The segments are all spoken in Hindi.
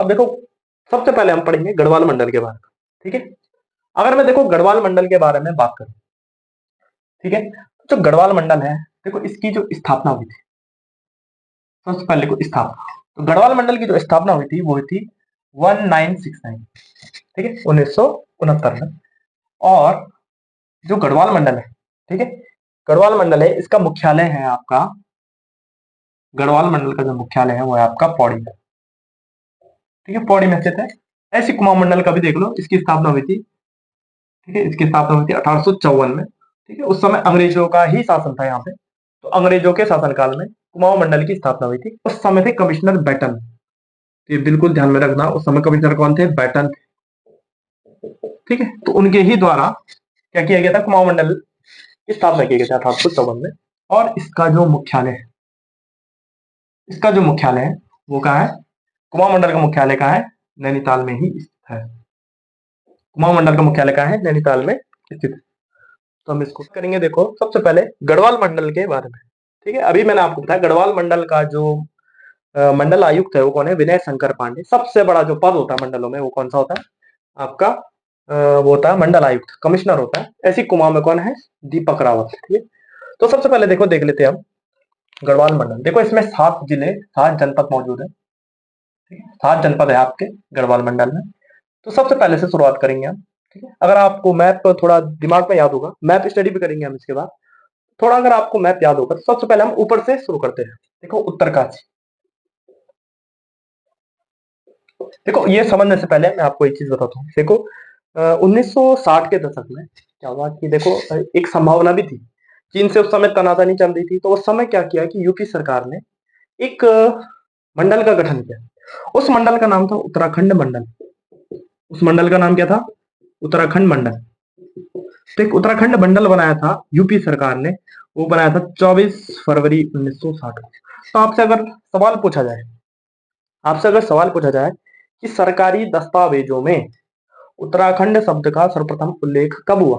अब देखो, सबसे पहले हम पढ़ेंगे गढ़वाल मंडल के बारे में, ठीक है। अगर मैं देखो गढ़वाल मंडल के बारे में बात करूं, ठीक है, तो जो गढ़वाल मंडल है, देखो इसकी जो स्थापना हुई थी, सबसे पहले को स्थापना, तो गढ़वाल मंडल की जो स्थापना हुई थी वो हुई थी 1969, ठीक है, 1969 में। और जो गढ़वाल मंडल है, ठीक है, गढ़वाल मंडल है, इसका मुख्यालय है आपका, गढ़वाल मंडल का जो मुख्यालय है वो है आपका पौड़ी में, ठीक है, पौड़ी में स्थित है। ऐसी कुमाऊं मंडल का भी देख लो, इसकी स्थापना हुई थी, ठीक है, इसकी स्थापना हुई थी 1854 में, ठीक है। उस समय अंग्रेजों का ही शासन था यहाँ पे, तो अंग्रेजों के शासनकाल में कुमाऊं मंडल की स्थापना हुई थी। उस समय थे कमिश्नर बैटन, तो ये बिल्कुल ध्यान में रखना, उस समय कमिश्नर कौन थे? बैटन, ठीक है। तो उनके ही द्वारा क्या किया गया था? कुमाऊं मंडल की स्थापना की गई थी 1854 में। और इसका जो मुख्यालय है, इसका जो मुख्यालय है वो कहाँ है? कुमाऊं मंडल का मुख्यालय कहाँ है? नैनीताल में ही स्थित है। कुमाऊं मंडल का मुख्यालय कहाँ है? नैनीताल में स्थित है। तो हम इसको करेंगे। देखो सबसे पहले गढ़वाल मंडल के बारे में, ठीक है। अभी मैंने आपको बताया गढ़वाल मंडल का जो मंडल आयुक्त है वो कौन है? विनय शंकर पांडे। सबसे बड़ा जो पद होता है मंडलों में वो कौन सा होता है? आपका वो होता है मंडल आयुक्त, कमिश्नर होता है। ऐसी कुमाऊं में कौन है? दीपक रावत, ठीक है। तो सबसे पहले देखो देख लेते हैं हम गढ़वाल मंडल। देखो इसमें 7 जिले, 7 जनपद मौजूद है, ठीक है, 7 जनपद है आपके गढ़वाल मंडल में। तो सबसे पहले से शुरुआत करेंगे हम, ठीक है। अगर आपको मैप थोड़ा दिमाग में याद होगा, मैप स्टडी भी करेंगे हम इसके बाद, थोड़ा अगर आपको मैप याद होगा तो सबसे पहले हम ऊपर से शुरू करते हैं। देखो उत्तरकाशी, देखो ये समझने से पहले मैं आपको एक चीज बताता हूँ। देखो 1960 के दशक में क्या हुआ कि देखो एक संभावना भी थी, चीन से उस समय तनातनी चल रही थी। तो उस समय क्या किया कि यूपी सरकार ने एक मंडल का गठन किया। उस मंडल का नाम था उत्तराखंड मंडल। उस मंडल का नाम क्या था? उत्तराखंड मंडल। तो एक उत्तराखंड मंडल बनाया था यूपी सरकार ने, वो बनाया था 24 फरवरी 1960 को। तो आपसे अगर सवाल पूछा जाए कि सरकारी दस्तावेजों में उत्तराखंड शब्द का सर्वप्रथम उल्लेख कब हुआ,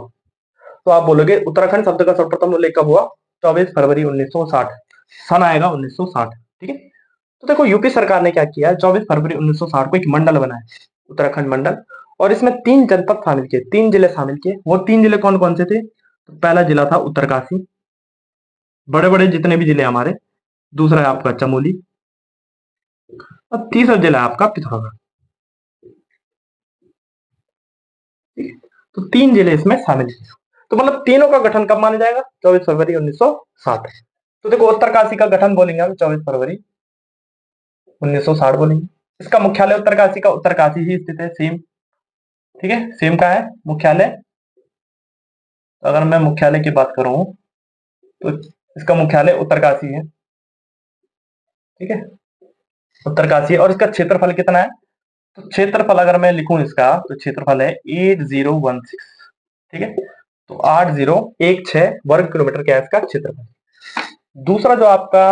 तो आप बोलोगे उत्तराखंड शब्द का सर्वप्रथम उल्लेख कब हुआ? 24 फरवरी 1960, सन आएगा 1960, ठीक है। तो देखो यूपी सरकार ने क्या किया, 24 फरवरी 1960 को एक मंडल बनाया, उत्तराखंड मंडल। और इसमें 3 जनपद शामिल किए, 3 जिले शामिल किए। वो 3 जिले कौन कौन से थे? तो पहला जिला था उत्तरकाशी, बड़े बड़े जितने भी जिले हमारे, दूसरा है आपका चमोली, और तीसरा जिला है आपका पिथौरागढ़, ठीक है। तो 3 जिले इसमें शामिल किए। तो मतलब तीनों का गठन कब माना जाएगा? 24 फरवरी 1960। तो देखो उत्तरकाशी का गठन बोलेंगे हम 24 फरवरी 1960 बोलेंगे। इसका मुख्यालय उत्तरकाशी का उत्तरकाशी ही स्थित है, सेम, ठीक है। सेम का है मुख्यालय। तो अगर मैं मुख्यालय की बात करूं तो इसका मुख्यालय उत्तरकाशी है, ठीक है, उत्तरकाशी। और इसका क्षेत्रफल कितना है? तो क्षेत्रफल अगर मैं लिखूं इसका, तो क्षेत्रफल है 8016, ठीक है। तो 8016 वर्ग किलोमीटर क्या है इसका क्षेत्रफल। दूसरा जो आपका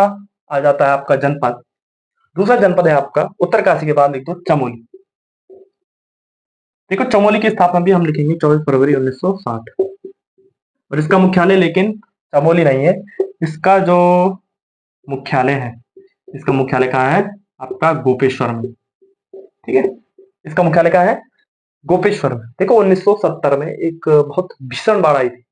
आ जाता है आपका जनपद, दूसरा जनपद है आपका उत्तरकाशी के बाद लिख दो चमोली। देखो चमोली की स्थापना भी हम लिखेंगे 24 फरवरी 1960। और इसका मुख्यालय लेकिन चमोली नहीं है, इसका जो मुख्यालय है, इसका मुख्यालय कहाँ है? आपका गोपेश्वर में, ठीक है। इसका मुख्यालय कहाँ है? गोपेश्वर में। देखो 1970 में एक बहुत भीषण बाढ़ आई थी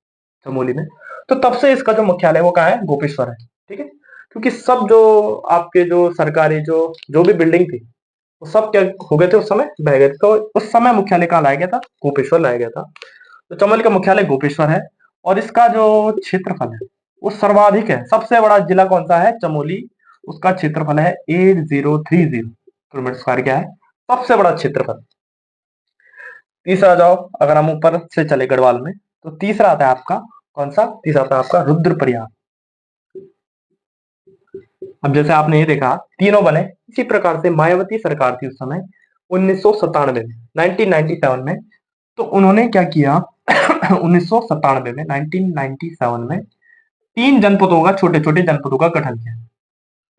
चमोली में, तो तब से इसका जो मुख्यालय वो कहाँ है? गोपेश्वर है, ठीक है। क्योंकि सब जो आपके जो सरकारी जो भी बिल्डिंग थी वो सब क्या हो गए थे उस समय? बह गए थे। तो उस समय मुख्यालय कहाँ लाया गया था? गोपेश्वर लाया गया था। तो चमोली का मुख्यालय गोपेश्वर है। और इसका जो क्षेत्रफल है वो सर्वाधिक है। सबसे बड़ा जिला कौन सा है? चमोली। उसका क्षेत्रफल है 8030 किलोमीटर स्क्वायर, क्या है? सबसे बड़ा क्षेत्रफल। तीसरा जाओ, अगर हम ऊपर से चले गढ़वाल में, तो तीसरा आता है आपका कौन सा? तीसरा आता है आपका रुद्रप्रयाग। अब जैसे आपने ये देखा तीनों बने, इसी प्रकार से मायावती सरकार थी उस समय 1997 में, 1997 में। तो उन्होंने क्या किया 1997 में, 1997 में 3 जनपदों का, छोटे छोटे जनपदों का गठन किया।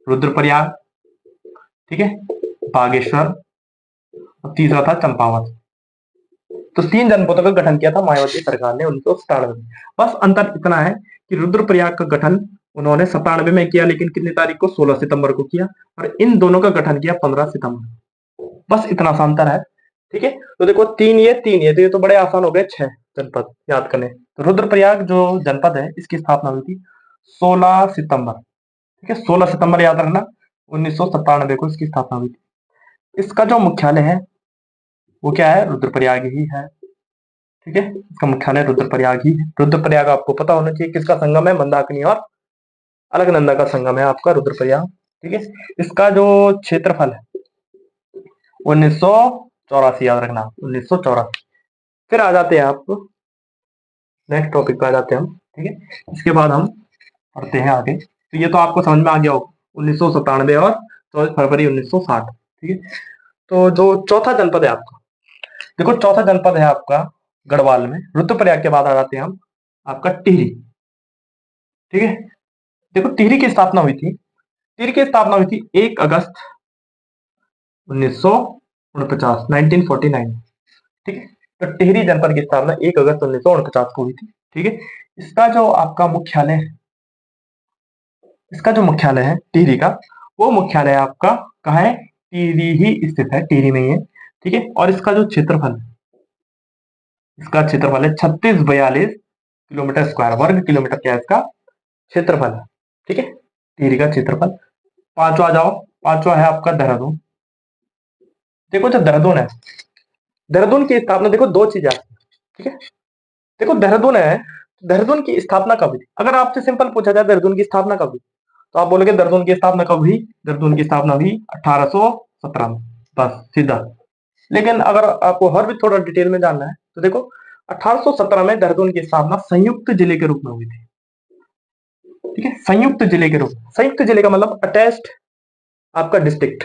रुद्रप्रयाग, ठीक है, बागेश्वर, और तीसरा था चंपावत। तो 3 जनपदों का गठन किया था मायावती सरकार ने 1997 में। बस अंतर इतना है कि रुद्रप्रयाग का गठन उन्होंने 97 में किया, लेकिन कितनी तारीख को? 16 सितंबर को किया। और इन दोनों का गठन किया 15 सितंबर, बस इतना सा अंतर है। ठीक है, तो देखो तीन ये तो बड़े आसान हो गए। 6 जनपद याद करने। तो रुद्रप्रयाग जो जनपद है इसकी स्थापना हुई थी 16 सितंबर। ठीक है, 16 सितंबर याद रखना, 1997 को इसकी स्थापना हुई थी। इसका जो मुख्यालय है वो क्या है, रुद्रप्रयाग ही है। ठीक है, इसका मुख्यालय रुद्रप्रयाग ही है। रुद्रप्रयाग आपको पता होना चाहिए किसका संगम है, मंदाकिनी और अलकनंदा का संगम है आपका रुद्रप्रयाग। ठीक है, इसका जो क्षेत्रफल है 1984 याद रखना, 1984। फिर आ जाते हैं आप नेक्स्ट टॉपिक पे आ जाते हैं हम। ठीक है, इसके बाद हम पढ़ते हैं आगे। तो ये तो आपको समझ में आ गया होगा 1997 और 24 फरवरी 1960। ठीक है, तो जो चौथा जनपद है आपका, देखो चौथा जनपद है आपका गढ़वाल में। रुद्रप्रयाग के बाद आ जाते हैं हम आपका टिहरी। ठीक है, देखो टिहरी की स्थापना हुई थी, टिहरी की स्थापना हुई थी 1 अगस्त 1949, 1949। ठीक है, तो टिहरी जनपद की स्थापना 1 अगस्त 1949 को हुई थी। ठीक है, इसका जो आपका मुख्यालय है, इसका जो मुख्यालय है टिहरी का, वो मुख्यालय आपका कहाँ है, टिहरी ही स्थित है, टिहरी में ही है। ठीक है, और इसका जो क्षेत्रफल है, इसका क्षेत्रफल है 3642 किलोमीटर स्क्वायर, वर्ग किलोमीटर क्या है इसका क्षेत्रफल है। ठीक है, टिहरी का क्षेत्रफल। पांचवा आ जाओ, पांचवा है आपका देहरादून। देखो जो देहरादून है, देहरादून की स्थापना देखो दो चीजें आती हैं। ठीक है, देखो देहरादून है, देहरादून की स्थापना कब हुई? अगर आपसे सिंपल पूछा जाए देहरादून की स्थापना कब हुई, तो आप बोलोगे देहरादून की स्थापना कब हुई, देहरादून की स्थापना हुई 1817 में, बस सीधा। लेकिन अगर आपको और भी थोड़ा डिटेल में जानना है तो देखो 1817 में देहरादून की स्थापना संयुक्त जिले के रूप में हुई थी। ठीक है, संयुक्त जिले के रूप में, संयुक्त जिले का मतलब अटैच्ड आपका डिस्ट्रिक्ट।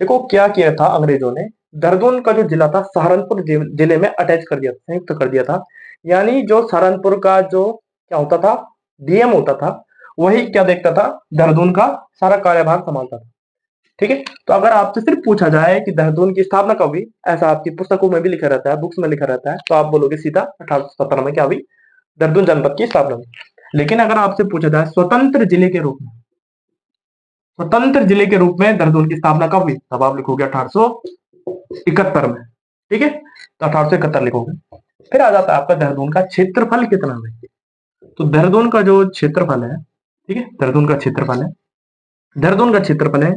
देखो क्या किया था अंग्रेजों ने, देहरादून का जो जिला था सहारनपुर जिले में अटैच कर दिया, संयुक्त कर दिया था। यानी जो सहारनपुर का जो क्या होता था, डीएम होता था, वही क्या देखता था, देहरादून का सारा कार्यभार संभालता था। ठीक है, तो अगर आपसे सिर्फ पूछा जाए कि देहरादून की स्थापना कब हुई, ऐसा आपकी पुस्तकों में भी लिखा रहता है, बुक्स में लिखा रहता है, तो आप बोलोगे सीधा 1817 में क्या हुई, देहरादून जनपद की स्थापना हुई। लेकिन अगर आपसे पूछा जाए स्वतंत्र जिले के रूप में, स्वतंत्र जिले के रूप में देहरादून की स्थापना कब हुई, तब आप लिखोगे 1871 में। ठीक है, तो 1871 लिखोगे। फिर आ जाता है आपका देहरादून का क्षेत्रफल कितना है। तो देहरादून का जो क्षेत्रफल है, ठीक है, देहरादून का क्षेत्रफल है, देहरादून का क्षेत्रफल है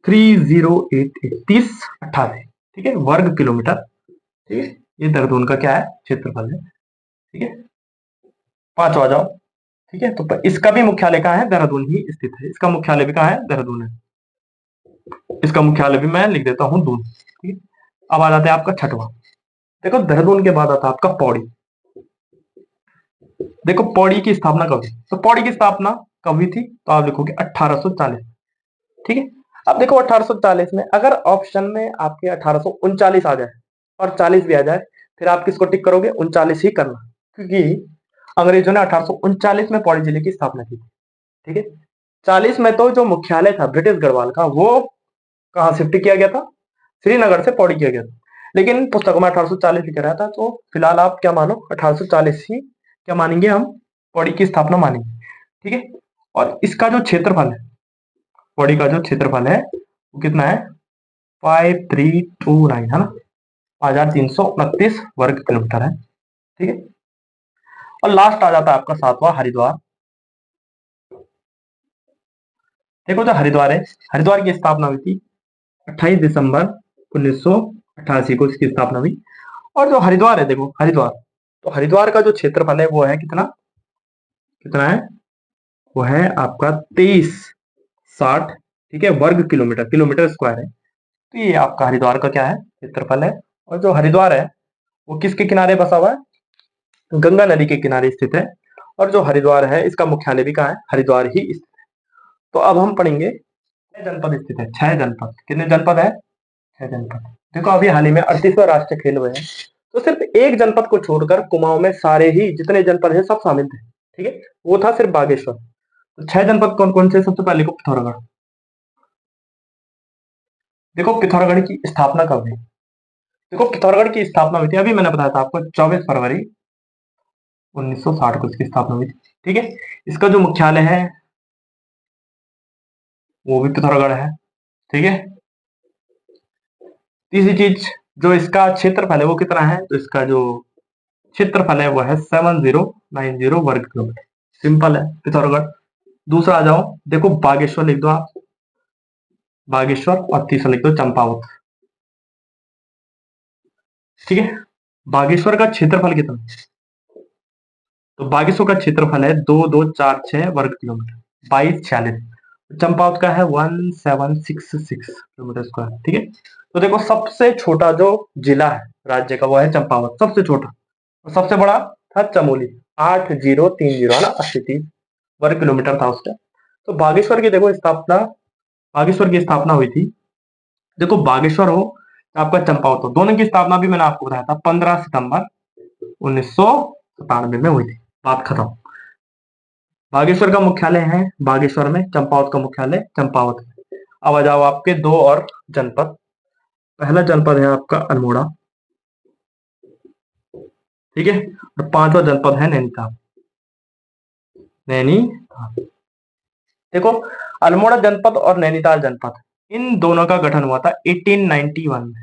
3088, ठीक है, वर्ग किलोमीटर। ठीक है, ये देहरादून का क्या है, क्षेत्रफल है। ठीक है, पांचवा आ जाओ। ठीक है, तो इसका भी मुख्यालय कहाँ है, देहरादून ही स्थित है। इसका मुख्यालय भी कहाँ है, देहरादून है। इसका मुख्यालय भी मैं लिख देता हूँ दून। ठीक है, अब आ जाते हैं आपका छठवां। देखो देहरादून के बाद आता है आपका पौड़ी। देखो पौड़ी की स्थापना कब हुई, तो पौड़ी की स्थापना कब हुई थी, तो आप लिखोगे 1840। ठीक है, अब देखो 1840 में अगर ऑप्शन में आपके 1839 आ जाए और 40 भी आ जाए, फिर आप किसको टिक करोगे, 39 ही करना, क्योंकि अंग्रेजों ने 1839 में पौड़ी जिले की स्थापना की थी। ठीक है, 40 में तो जो मुख्यालय था ब्रिटिश गढ़वाल का, वो कहाँ शिफ्ट किया गया था, श्रीनगर से पौड़ी किया गया था। लेकिन पुस्तकों में 1840 लिखा रहा था, तो फिलहाल आप क्या मानो, 1840 ही क्या मानेंगे हम, पौड़ी की स्थापना मानेंगे। ठीक है, और इसका जो क्षेत्रफल है, पौड़ी का जो क्षेत्रफल है वो कितना है, 5329 है ना, 5329 वर्ग किलोमीटर है। ठीक है, और लास्ट आ जाता है आपका सातवां, हरिद्वार। देखो जो हरिद्वार है, हरिद्वार की स्थापना हुई थी 28 दिसंबर 1988 को इसकी स्थापना हुई। और जो हरिद्वार है, देखो हरिद्वार, तो हरिद्वार का जो क्षेत्रफल है वो है कितना, कितना है, वो है आपका 2360, ठीक है, वर्ग किलोमीटर, किलोमीटर स्क्वायर है। तो ये आपका हरिद्वार का क्या है, क्षेत्रफल है। और जो हरिद्वार है वो किसके किनारे बसा हुआ है, गंगा नदी के किनारे स्थित है। और जो हरिद्वार है इसका मुख्यालय भी कहाँ है, हरिद्वार ही स्थित है। तो अब हम पढ़ेंगे 6 जनपद स्थित है, 6 जनपद, कितने जनपद है, 6 जनपद। देखो अभी हाल ही में 38वां राष्ट्रीय खेल हुए हैं, तो सिर्फ एक जनपद को छोड़कर कुमाऊं में सारे ही जितने जनपद हैं सब शामिल थे। ठीक है, वो था सिर्फ बागेश्वर। तो 6 जनपद कौन कौन से, सबसे पहले को पिथौरागढ़। देखो पिथौरागढ़ की स्थापना कब हुई, देखो पिथौरागढ़ की स्थापना हुई थी, अभी मैंने बताया था आपको, 24 फरवरी 1960 को इसकी स्थापना हुई थी। ठीक है, इसका जो मुख्यालय है वो भी पिथौरागढ़ है। ठीक है, तीसरी चीज, जो इसका क्षेत्रफल है वो कितना है, तो इसका जो क्षेत्रफल है वो है 7090 वर्ग किलोमीटर। सिंपल है पिथौरागढ़। दूसरा आ जाओ, देखो बागेश्वर लिख दो आप, बागेश्वर, और तीसरा लिख दो चंपावत। ठीक है, बागेश्वर का क्षेत्रफल कितना है, तो बागेश्वर का क्षेत्रफल है 2246 वर्ग किलोमीटर, 2246। चंपावत का है 1766 किलोमीटर स्क्वायर। ठीक है, तो देखो सबसे छोटा जो जिला है राज्य का वो है चंपावत, सबसे छोटा, और सबसे बड़ा था चमोली, 8030 है ना, 8030 वर्ग किलोमीटर था उसका। तो बागेश्वर की देखो स्थापना, बागेश्वर की स्थापना हुई थी, देखो बागेश्वर हो आपका चंपावत हो, दोनों की स्थापना भी मैंने आपको बताया था 15 सितंबर 1997 में हुई थी। बात खत्म। बागेश्वर का मुख्यालय है बागेश्वर में, चंपावत का मुख्यालय चंपावत में। अब आ जाओ आपके दो और जनपद। पहला जनपद है आपका अल्मोड़ा, ठीक है, और पांचवा जनपद है नैनीताल, नैनीताल। देखो अल्मोड़ा जनपद और नैनीताल जनपद, इन दोनों का गठन हुआ था 1891 में।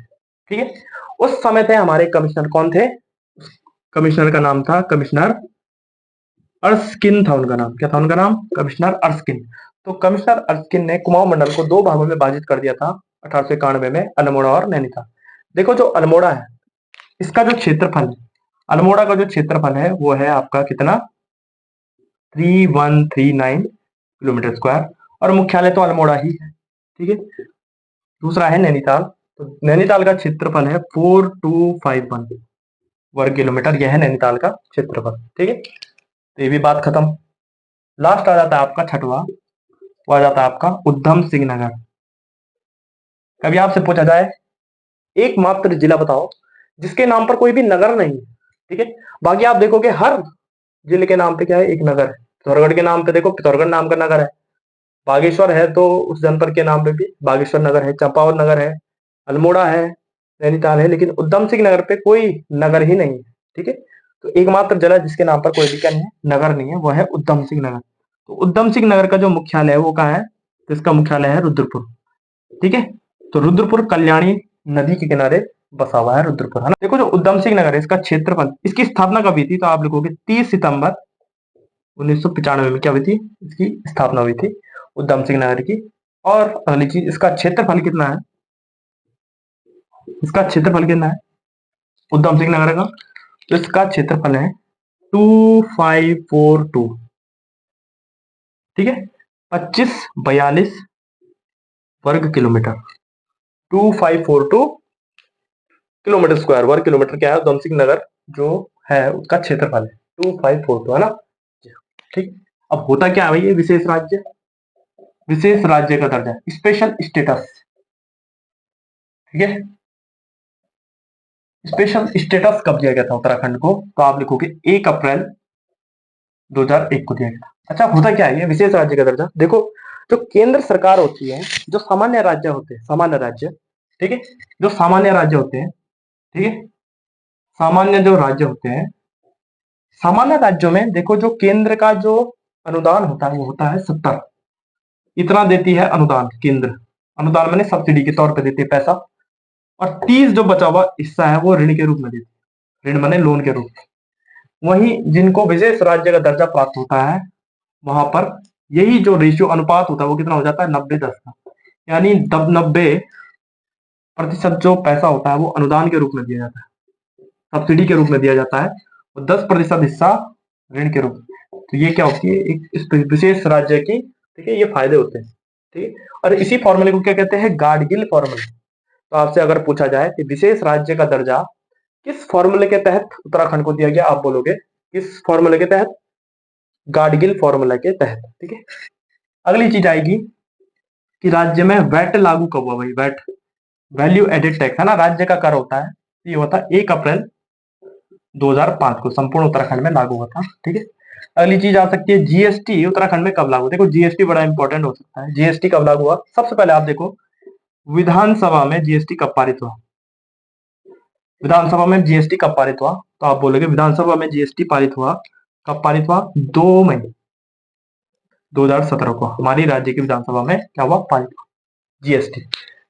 ठीक है, उस समय थे हमारे कमिश्नर कौन थे, कमिश्नर का नाम था कमिश्नर अर्स्किन था उनका नाम, क्या था उनका नाम, कमिश्नर अर्स्किन। तो कमिश्नर अर्स्किन ने कुमाऊं मंडल को दो भागों में विभाजित कर दिया था 1891 में, अल्मोड़ा और नैनीताल। देखो जो अल्मोड़ा है इसका जो क्षेत्रफल है, अल्मोड़ा का जो क्षेत्रफल है वो है आपका कितना, 3139 किलोमीटर स्क्वायर, और मुख्यालय तो अल्मोड़ा ही है। ठीक है, दूसरा है नैनीताल, तो नैनीताल का क्षेत्रफल है 4251 वर्ग किलोमीटर, यह है नैनीताल का क्षेत्रफल। ठीक है, तो ये भी बात खत्म। लास्ट आ जाता है आपका छठवा, वो आ जाता है आपका उधम सिंह नगर। कभी आपसे पूछा जाए एकमात्र जिला बताओ जिसके नाम पर कोई भी नगर नहीं है, ठीक है, बाकी आप देखोगे हर जिले के नाम पे क्या है, एक नगर है। पिथौरागढ़ के नाम पे देखो पिथौरागढ़ नाम का नगर है, बागेश्वर है तो उस जनपद के नाम पे भी बागेश्वर नगर है, चंपावत नगर है, अल्मोड़ा है, नैनीताल है, लेकिन उधम सिंह नगर पे कोई नगर ही नहीं है। ठीक है, तो एकमात्र जिला जिसके नाम पर कोई भी क्या नहीं है, नगर नहीं है, वो है उधम सिंह नगर। तो उधम सिंह नगर का जो मुख्यालय है वो कहाँ है, तो इसका मुख्यालय है रुद्रपुर। ठीक है, तो रुद्रपुर कल्याणी नदी के किनारे बसा हुआ है रुद्रपुर, है ना। देखो जो उधम सिंह नगर है इसका क्षेत्रफल, इसकी स्थापना कब हुई थी, तो आप लिखोगे 30 सितंबर 1995 में क्या हुई थी, इसकी स्थापना हुई थी उधम सिंह नगर की। और अगली चीज, इसका क्षेत्रफल कितना है, इसका क्षेत्रफल कितना है उधम सिंह नगर का, तो इसका क्षेत्रफल है 2542। ठीक है, 2542 वर्ग किलोमीटर, 2542 किलोमीटर स्क्वायर, वर्ग किलोमीटर क्या है उधम सिंह नगर जो है उसका क्षेत्रफल है 2542, है ना। ठीक, अब होता क्या है भाई, ये विशेष राज्य, विशेष राज्य का दर्जा, स्पेशल स्टेटस। ठीक है, स्पेशल स्टेटस कब दिया गया था उत्तराखंड को, तो आप लिखोगे 1 अप्रैल 2001 को दिया गया था। अच्छा होता क्या है ये विशेष राज्य का दर्जा, देखो जो केंद्र सरकार होती है, जो सामान्य राज्य होते हैं, सामान्य राज्य, ठीक है, जो सामान्य राज्य होते हैं, ठीक है, सामान्य जो राज्य होते हैं, सामान्य राज्यों में देखो जो केंद्र का जो अनुदान होता है वो होता है 70, इतना देती है अनुदान केंद्र, अनुदान मैंने सब्सिडी के तौर पे देती है पैसा, और 30 जो बचा हुआ हिस्सा है वो ऋण के रूप में देती है, ऋण माने लोन के रूप में। वहीं जिनको विशेष राज्य का दर्जा प्राप्त होता है वहां पर यही जो रेशियो अनुपात होता है वो कितना हो जाता है, 90-10 का, यानी 90% जो पैसा होता है वो अनुदान के रूप में दिया जाता है, सब्सिडी के रूप में दिया जाता है, और 10% हिस्सा ऋण के रूप में। तो ये क्या होती है, एक इस विशेष राज्य की, ठीक है, ये फायदे होते हैं। ठीक है, और इसी फॉर्मूले को क्या कहते हैं, गाडगिल फॉर्मूला। तो आपसे अगर पूछा जाए कि विशेष राज्य का दर्जा किस फॉर्मूले के तहत उत्तराखंड को दिया गया, आप बोलोगे किस फॉर्मूले के तहत, गाडगिल फॉर्मूला के तहत। ठीक है, अगली चीज आएगी कि राज्य में वैट लागू कब हुआ भाई, वैट, वैल्यू एडेड टैक्स, है ना, राज्य का कर होता है, ये होता है 1 अप्रैल 2005 को संपूर्ण उत्तराखंड में लागू हुआ था। ठीक है, अगली चीज आ सकती है जीएसटी उत्तराखंड में कब लागू, देखो जीएसटी बड़ा इंपॉर्टेंट हो सकता है, जीएसटी कब लागू हुआ, सबसे पहले आप देखो विधानसभा में जीएसटी कब पारित हुआ, विधानसभा में जीएसटी कब पारित हुआ, तो आप बोलोगे विधानसभा में जीएसटी पारित हुआ, कब पारित हुआ, 2 मई 2017 को हमारी राज्य की विधानसभा में क्या हुआ, पारित हुआ जीएसटी।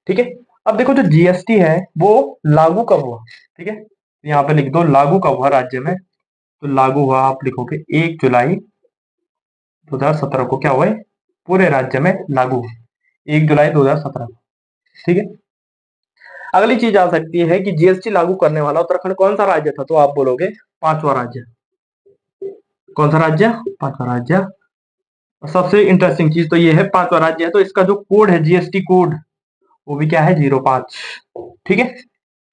ठीक है, अब देखो जो जीएसटी है वो लागू कब हुआ, ठीक है, यहाँ पे लिख दो लागू कब हुआ राज्य में। तो लागू हुआ आप लिखोगे 1 जुलाई 2017 को क्या हुआ है, पूरे राज्य में लागू हुआ 1 जुलाई 2017 को, ठीक है। अगली चीज आ सकती है कि जीएसटी लागू करने वाला उत्तराखंड कौन सा राज्य था, तो आप बोलोगे पांचवा राज्य। कौन सा राज्य, पांचवा राज्य। सबसे इंटरेस्टिंग चीज तो ये है पांचवा राज्य है तो इसका जो कोड है जीएसटी कोड वो भी क्या है 05, ठीक है।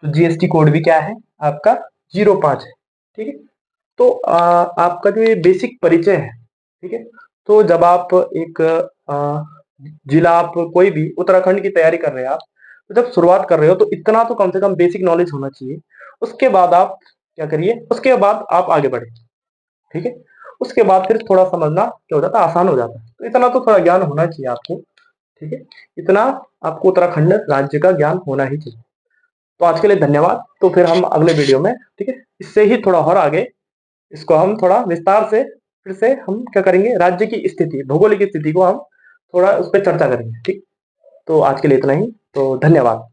तो जीएसटी कोड भी क्या है आपका 05 है, ठीक है। तो आपका जो ये बेसिक परिचय है, ठीक है। तो जब आप एक जिला, आप कोई भी उत्तराखंड की तैयारी कर रहे हैं आप, तो जब शुरुआत कर रहे हो तो इतना तो कम से कम बेसिक नॉलेज होना चाहिए। उसके बाद आप क्या करिए, उसके बाद आप आगे बढ़े, ठीक है। उसके बाद फिर थोड़ा समझना क्या हो जाता है, आसान हो जाता है। तो इतना तो थोड़ा ज्ञान होना चाहिए आपको, ठीक है। इतना आपको उत्तराखंड राज्य का ज्ञान होना ही चाहिए। तो आज के लिए धन्यवाद। तो फिर हम अगले वीडियो में, ठीक है, इससे ही थोड़ा और आगे इसको हम थोड़ा विस्तार से फिर से हम क्या करेंगे, राज्य की स्थिति, भौगोलिक स्थिति को हम थोड़ा उस पर चर्चा करेंगे, ठीक। तो आज के लिए इतना ही, तो धन्यवाद।